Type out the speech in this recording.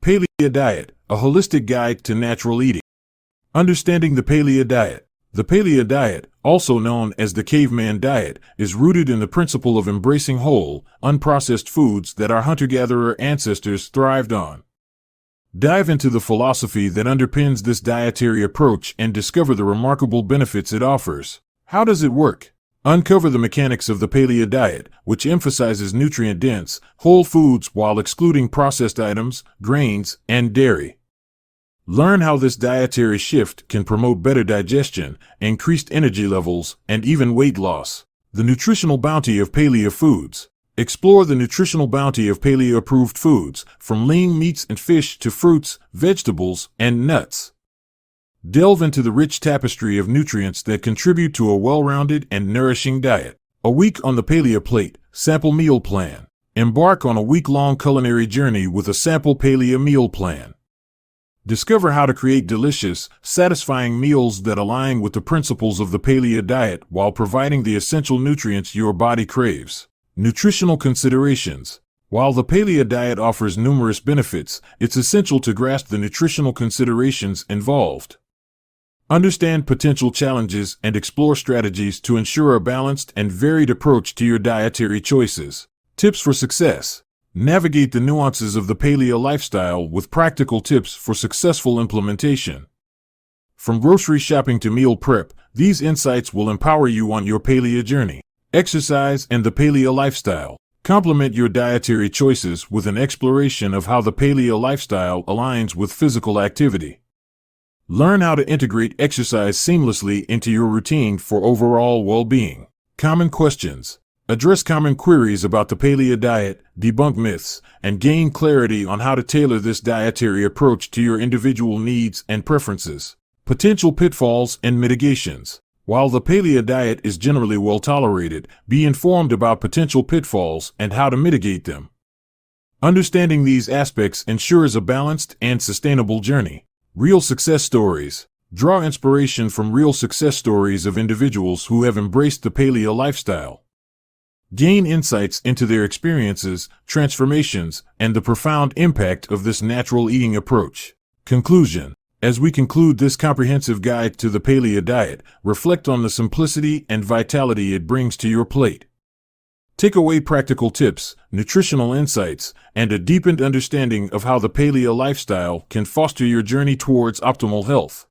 Paleo Diet, a holistic guide to natural eating. Understanding the Paleo Diet. The Paleo Diet, also known as the caveman diet, is rooted in the principle of embracing whole, unprocessed foods that our hunter-gatherer ancestors thrived on. Dive into the philosophy that underpins this dietary approach and discover the remarkable benefits it offers. How does it work? Uncover the mechanics of the Paleo Diet, which emphasizes nutrient-dense, whole foods while excluding processed items, grains, and dairy. Learn how this dietary shift can promote better digestion, increased energy levels, and even weight loss. The nutritional bounty of paleo foods. Explore the nutritional bounty of paleo-approved foods, from lean meats and fish to fruits, vegetables, and nuts. Delve into the rich tapestry of nutrients that contribute to a well-rounded and nourishing diet. A week on the Paleo Plate, Sample Meal Plan. Embark on a week-long culinary journey with a sample paleo meal plan. Discover how to create delicious, satisfying meals that align with the principles of the Paleo Diet while providing the essential nutrients your body craves. Nutritional considerations. While the Paleo Diet offers numerous benefits, it's essential to grasp the nutritional considerations involved. Understand potential challenges and explore strategies to ensure a balanced and varied approach to your dietary choices. Tips for success. Navigate the nuances of the paleo lifestyle with practical tips for successful implementation. From grocery shopping to meal prep, these insights will empower you on your paleo journey. Exercise and the paleo lifestyle. Complement your dietary choices with an exploration of how the paleo lifestyle aligns with physical activity. Learn how to integrate exercise seamlessly into your routine for overall well-being. Common questions. Address common queries about the Paleo Diet, debunk myths, and gain clarity on how to tailor this dietary approach to your individual needs and preferences. Potential pitfalls and mitigations. While the Paleo Diet is generally well tolerated, be informed about potential pitfalls and how to mitigate them. Understanding these aspects ensures a balanced and sustainable journey. Real success stories. Draw inspiration from real success stories of individuals who have embraced the paleo lifestyle. Gain insights into their experiences, transformations, and the profound impact of this natural eating approach. Conclusion. As we conclude this comprehensive guide to the Paleo Diet, reflect on the simplicity and vitality it brings to your plate. Take away practical tips, nutritional insights, and a deepened understanding of how the paleo lifestyle can foster your journey towards optimal health.